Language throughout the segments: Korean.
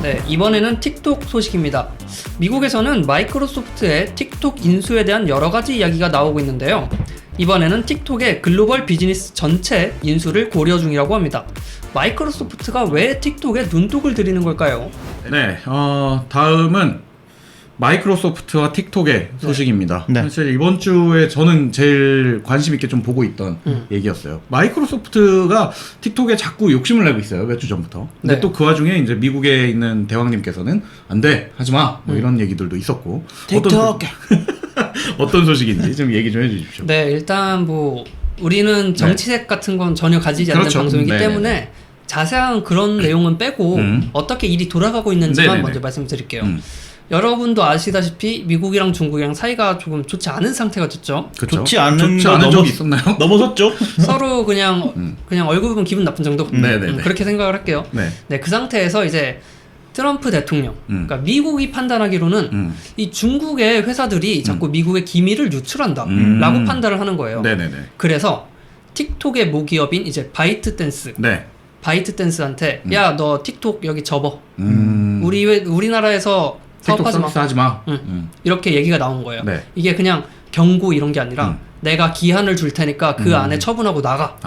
네, 이번에는 틱톡 소식입니다. 미국에서는 마이크로소프트의 틱톡 인수에 대한 여러 가지 이야기가 나오고 있는데요. 이번에는 틱톡의 글로벌 비즈니스 전체 인수를 고려 중이라고 합니다. 마이크로소프트가 왜 틱톡에 눈독을 들이는 걸까요? 네, 다음은 마이크로소프트와 틱톡의 소식입니다. 네. 사실 이번 주에 저는 제일 관심 있게 좀 보고 있던 얘기였어요. 마이크로소프트가 틱톡에 자꾸 욕심을 내고 있어요. 몇 주 전부터. 근데 네. 또 그 와중에 이제 미국에 있는 대왕님께서는 안 돼, 하지 마. 뭐 이런 얘기들도 있었고. 틱톡. 어떤 소식인지 좀 얘기 좀 해주십시오. 네, 일단 뭐 우리는 정치색 같은 건 전혀 가지지 않는 그렇죠. 방송이기 네네네. 때문에 자세한 그런 내용은 빼고 어떻게 일이 돌아가고 있는지만 네네네. 먼저 말씀드릴게요. 여러분도 아시다시피 미국이랑 중국이랑 사이가 조금 좋지 않은 상태가 됐죠. 그쵸? 좋지 않은 좋지 않은 적이 있었나요? 넘어섰죠? 서로 그냥 얼굴 보면 기분 나쁜 정도. 네네네. 그렇게 생각을 할게요. 네. 네, 그 상태에서 이제 트럼프 대통령, 그러니까 미국이 판단하기로는 이 중국의 회사들이 자꾸 미국의 기밀을 유출한다라고 판단을 하는 거예요. 네네네. 그래서 틱톡의 모기업인 이제 바이트댄스, 네. 바이트댄스한테 야, 너 틱톡 여기 접어. 음. 우리나라에서 틱톡 사업하지 마. 서비스 하지 마. 이렇게 얘기가 나온 거예요. 네. 이게 그냥 경고 이런 게 아니라 내가 기한을 줄 테니까 그 안에 처분하고 나가.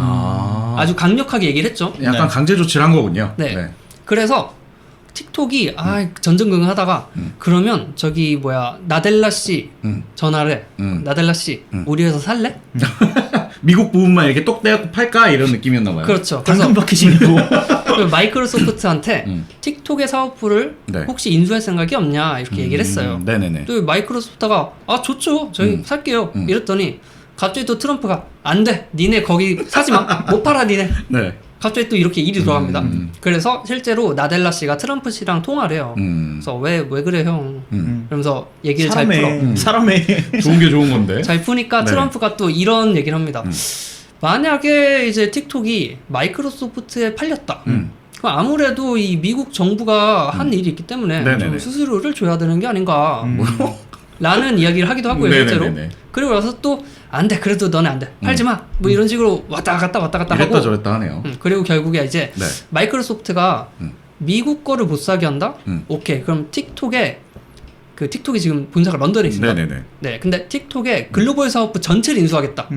아주 강력하게 얘기를 했죠. 약간 네. 강제 조치를 한 거군요. 네. 그래서 틱톡이 전전긍긍하다가 그러면 저기 뭐야 나델라 씨 전화를 해. 나델라 씨 우리 회사 살래? 미국 부분만 이렇게 똑 떼갖고 팔까 이런 느낌이었나 봐요. 그렇죠. 당근 마켓이고. 그래서 마이크로소프트한테 틱톡의 사업부를 네. 혹시 인수할 생각이 없냐 이렇게 얘기를 했어요. 네네네. 또 마이크로소프트가 아 좋죠 저희 살게요 이랬더니 갑자기 또 트럼프가 안 돼 니네 거기 사지 마못 팔아 니네. 네. 갑자기 또 이렇게 일이 돌아갑니다. 그래서 실제로 나델라 씨가 트럼프 씨랑 통화를 해요. 그래서 왜 그래 형? 그러면서 얘기를 잘 풀어. 사람의 좋은 게 좋은 건데. 잘 푸니까 네. 트럼프가 또 이런 얘기를 합니다. 만약에 이제 틱톡이 마이크로소프트에 팔렸다. 그럼 아무래도 이 미국 정부가 한 일이 있기 때문에 네네네. 좀 수수료를 줘야 되는 게 아닌가. 라는 이야기를 하기도 하고요, 실제로. 네네네네. 그리고 나서 또 안 돼, 그래도 너네 안 돼, 팔지 마. 뭐 이런 식으로 왔다 갔다 이랬다 하고. 저랬다 하네요. 그리고 결국에 이제 네. 마이크로소프트가 미국 거를 못 사게 한다? 오케이, 그럼 틱톡이 지금 본사가 런던에 있습니다. 네네네. 네, 근데 틱톡의 글로벌 사업부 전체를 인수하겠다.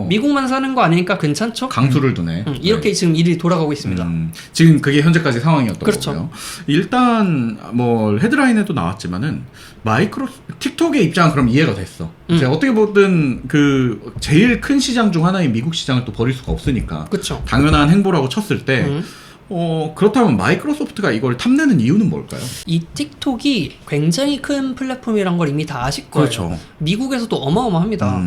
미국만 사는 거 아니니까 괜찮죠? 강수를 두네. 이렇게 네. 지금 일이 돌아가고 있습니다. 지금 그게 현재까지 상황이었던 그렇죠. 거고요. 일단 뭐 헤드라인에도 나왔지만은 틱톡의 입장은 그럼 이해가 됐어. 이제 어떻게 보든 그 제일 큰 시장 중 하나인 미국 시장을 또 버릴 수가 없으니까 그쵸. 당연한 행보라고 쳤을 때 그렇다면 마이크로소프트가 이걸 탐내는 이유는 뭘까요? 이 틱톡이 굉장히 큰 플랫폼이란 걸 이미 다 아실 거예요. 그렇죠. 미국에서도 어마어마합니다.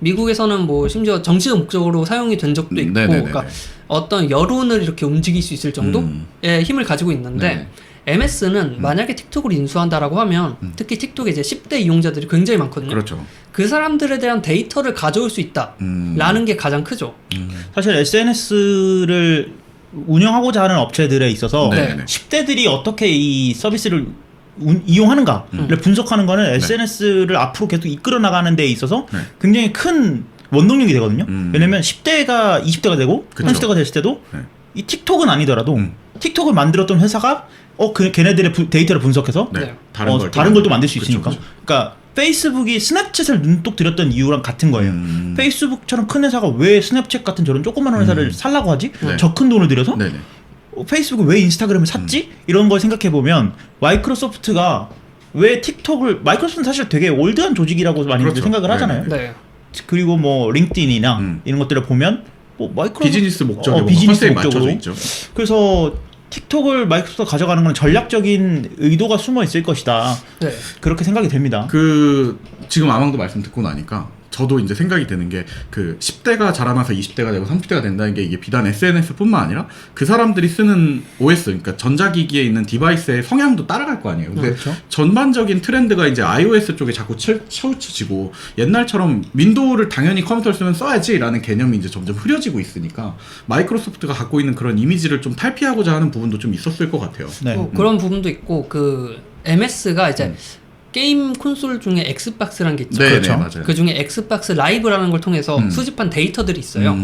미국에서는 뭐 심지어 정치적 목적으로 사용이 된 적도 있고, 네네네네. 그러니까 어떤 여론을 이렇게 움직일 수 있을 정도의 힘을 가지고 있는데, 네네. MS는 만약에 틱톡을 인수한다라고 하면 특히 틱톡에 이제 10대 이용자들이 굉장히 많거든요. 그렇죠. 그 사람들에 대한 데이터를 가져올 수 있다라는 게 가장 크죠. 사실 SNS를 운영하고자 하는 업체들에 있어서 네네. 10대들이 어떻게 이 서비스를 이용하는가를 분석하는 거는 SNS를 앞으로 계속 이끌어 나가는 데 있어서 굉장히 큰 원동력이 되거든요. 왜냐면 10대가 20대가 되고 그쵸. 30대가 됐을 때도 네. 이 틱톡은 아니더라도 틱톡을 만들었던 회사가 걔네들의 데이터를 분석해서 네. 네. 다른 걸 또 만들 수 그쵸, 있으니까. 그쵸. 그러니까 페이스북이 스냅챗을 눈독 들였던 이유랑 같은 거예요. 페이스북처럼 큰 회사가 왜 스냅챗 같은 저런 조그마한 회사를 살라고 하지? 네. 저 큰 돈을 들여서? 네네. 페이스북이 왜 인스타그램을 샀지? 이런 걸 생각해 보면 마이크로소프트가 왜 마이크로소프트는 사실 되게 올드한 조직이라고 많이 그렇죠. 생각을 하잖아요. 네. 그리고 뭐 링크드인이나 이런 것들을 보면 뭐 비즈니스 목적으로 비즈니스 컨셉이 목적으로 맞춰져 있죠. 그래서 틱톡을 마이크로소프트가 가져가는 건 전략적인 의도가 숨어 있을 것이다. 네. 그렇게 생각이 됩니다. 지금 아망도 말씀 듣고 나니까 저도 이제 생각이 드는 게 10대가 자라나서 20대가 되고 30대가 된다는 게 이게 비단 SNS뿐만 아니라 그 사람들이 쓰는 OS, 그러니까 전자기기에 있는 디바이스의 성향도 따라갈 거 아니에요. 근데 그렇죠. 전반적인 트렌드가 이제 iOS 쪽에 자꾸 치우쳐지고 옛날처럼 윈도우를 당연히 컴퓨터를 쓰면 써야지라는 개념이 이제 점점 흐려지고 있으니까 마이크로소프트가 갖고 있는 그런 이미지를 좀 탈피하고자 하는 부분도 좀 있었을 것 같아요. 네. 그런 부분도 있고 MS가 이제 게임 콘솔 중에 엑스박스라는 게 있죠. 네, 그렇죠. 네, 맞아요. 그 중에 엑스박스 라이브라는 걸 통해서 수집한 데이터들이 있어요.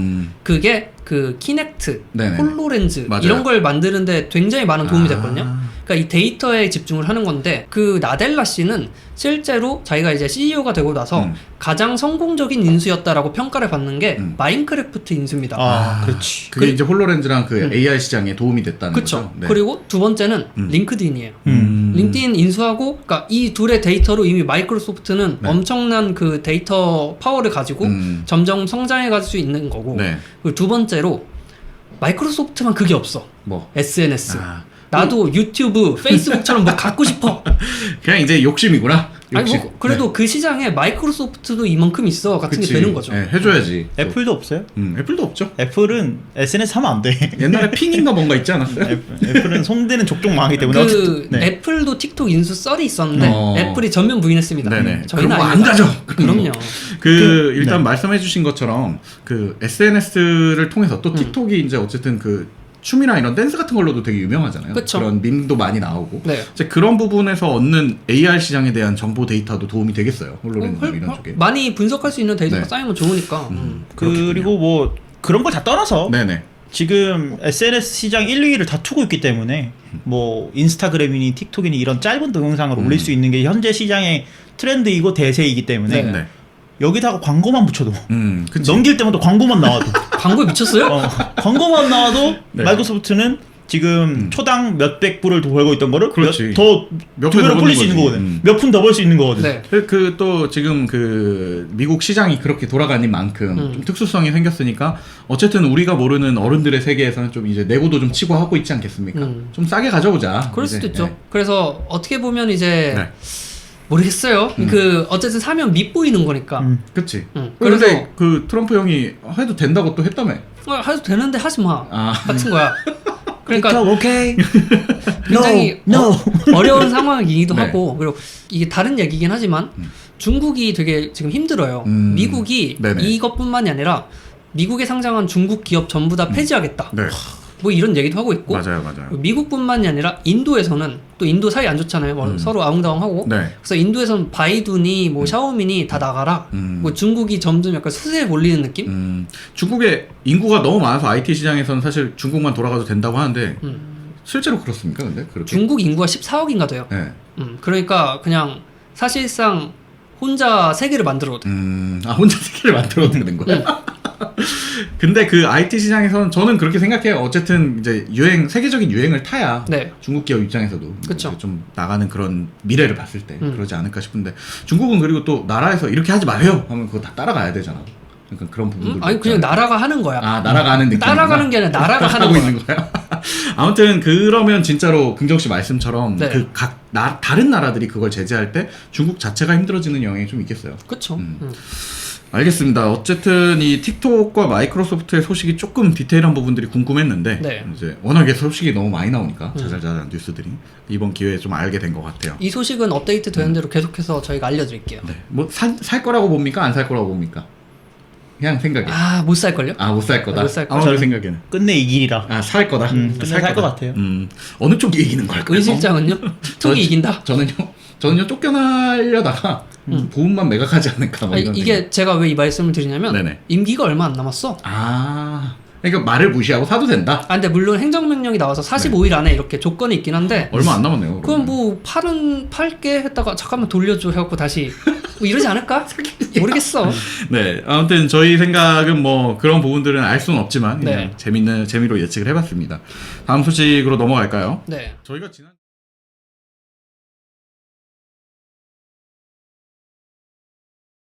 그게 그 키넥트, 네네. 홀로렌즈 맞아요. 이런 걸 만드는데 굉장히 많은 도움이 됐거든요. 그러니까 이 데이터에 집중을 하는 건데 그 나델라 씨는 실제로 자기가 이제 CEO가 되고 나서 가장 성공적인 인수였다라고 평가를 받는 게 마인크래프트 인수입니다. 그렇지. 그게 이제 홀로렌즈랑 그 AR 시장에 도움이 됐다는 그쵸. 거죠. 네. 그리고 두 번째는 링크드인이에요. 링크드인 인수하고, 그러니까 이 둘의 데이터로 이미 마이크로소프트는 네. 엄청난 그 데이터 파워를 가지고 점점 성장해 갈 수 있는 거고. 네. 그리고 두 번째로 마이크로소프트만 그게 없어. 뭐 SNS. 아. 나도 유튜브, 페이스북처럼 뭐 갖고 싶어. 그냥 이제 욕심이구나. 아니 욕심. 뭐 그래도 그 시장에 마이크로소프트도 이만큼 있어 같은 그치. 게 되는 거죠. 네, 해줘야지. 또. 애플도 없어요? 애플도 없죠. 애플은 SNS 하면 안 돼. 옛날에 핑인가 뭔가 있지 않았어요? 애플은 송대는 족족 망하기 때문에 그 어쨌든, 네. 애플도 틱톡 인수 썰이 있었는데 애플이 전면 부인했습니다. 네네. 저희는 그런 거 안 아닙니다. 가져. 그럼요. 일단 네. 말씀해주신 것처럼 그 SNS를 통해서 또 틱톡이 이제 어쨌든 그 춤이나 이런 댄스 같은 걸로도 되게 유명하잖아요. 그쵸. 그런 밈도 많이 나오고. 네. 이제 그런 부분에서 얻는 AR 시장에 대한 정보 데이터도 도움이 되겠어요. 홀로렌즈 이런 쪽에. 많이 분석할 수 있는 데이터가 네. 쌓이면 좋으니까. 그리고 뭐 그런 걸 다 떠나서 네네. 지금 SNS 시장 1, 2위를 다투고 있기 때문에 뭐 인스타그램이니 틱톡이니 이런 짧은 동영상을 올릴 수 있는 게 현재 시장의 트렌드이고 대세이기 때문에 네. 여기다가 광고만 붙여도 그치. 넘길 때마다 광고만 나와도 광고에 미쳤어요? 광고만 나와도 네. 마이크로소프트는 지금 초당 몇백 불을 더 벌고 있던 거를 그렇지. 몇 배 배로 더 불릴 수 버는 있는 거지. 거거든. 몇 푼 더 벌 수 있는 거거든. 네. 그 또 지금 그 미국 시장이 그렇게 돌아가는 만큼 좀 특수성이 생겼으니까 어쨌든 우리가 모르는 어른들의 세계에서는 좀 이제 내고도 좀 치고 하고 있지 않겠습니까? 좀 싸게 가져오자. 그럴 이제. 수도 있죠. 네. 그래서 어떻게 보면 이제 네. 모르겠어요. 그 어쨌든 사면 밉보이는 거니까. 그치. 그래서 그런데 그 트럼프 형이 해도 된다고 또 했다며. 해도 되는데 하지 마. 같은 거야. 그러니까 오케이. 굉장히 No. 어려운 상황이기도 네. 하고, 그리고 이게 다른 얘기긴 하지만 중국이 되게 지금 힘들어요. 미국이 네네. 이것뿐만이 아니라 미국에 상장한 중국 기업 전부 다 폐지하겠다. 네. 뭐 이런 얘기도 하고 있고, 맞아요. 미국뿐만이 아니라 인도에서는 또 인도 사이 안 좋잖아요. 뭐 서로 아웅다웅하고. 네. 그래서 인도에서는 바이두니 뭐 샤오미니 다 나가라. 뭐 중국이 점점 약간 수세에 몰리는 느낌? 중국의 인구가 너무 많아서 IT 시장에서는 사실 중국만 돌아가도 된다고 하는데 실제로 그렇습니까? 근데 그렇게? 중국 인구가 14억인가 돼요. 네. 그러니까 그냥 사실상 혼자 세계를 만들어도 돼. 혼자 세계를 만들어도 되는 거야? 근데 그 IT 시장에서는 저는 그렇게 생각해요. 어쨌든 이제 세계적인 유행을 타야 네. 중국 기업 입장에서도 그쵸. 이제 좀 나가는 그런 미래를 봤을 때 그러지 않을까 싶은데 중국은 그리고 또 나라에서 이렇게 하지 마요 하면 그거 다 따라가야 되잖아. 그러니까 그런 부분들. 아니 그냥 나라가 하는 거야. 나라가 하는 느낌. 따라가는 게 아니라 나라가 하는 하고 거야. 있는 거야. 아무튼 그러면 진짜로 긍정 씨 말씀처럼 네. 그 다른 나라들이 그걸 제재할 때 중국 자체가 힘들어지는 영향이 좀 있겠어요. 그쵸. 알겠습니다. 어쨌든 이 틱톡과 마이크로소프트의 소식이 조금 디테일한 부분들이 궁금했는데 네. 이제 워낙에 소식이 너무 많이 나오니까 자잘자잘한 뉴스들이 이번 기회에 좀 알게 된 것 같아요. 이 소식은 업데이트 되는 대로 계속해서 저희가 알려드릴게요. 네. 뭐 살 거라고 봅니까? 안 살 거라고 봅니까? 그냥 생각에. 못 살걸요? 못 살 거다. 못 살 거다. 아무튼 생각에는. 끝내 이 길이라. 살 거다. 끝내 살 것 같아요. 어느 쪽이 이기는 걸까요? 은 실장은요? 틱톡이 이긴다? 저는요 쫓겨나려다가 보험만 매각하지 않을까. 뭐 이런 이게 제가 왜 이 말씀을 드리냐면 네네. 임기가 얼마 안 남았어. 그러니까 말을 무시하고 사도 된다. 근데 물론 행정명령이 나와서 45일 안에 이렇게 조건이 있긴 한데 얼마 안 남았네요. 그럼 뭐 팔게 했다가 잠깐만 돌려줘 해갖고 다시 뭐 이러지 않을까? 모르겠어. 네, 아무튼 저희 생각은 뭐 그런 부분들은 알 수는 없지만 그냥 네. 재미로 예측을 해봤습니다. 다음 소식으로 넘어갈까요? 네. 저희가 지난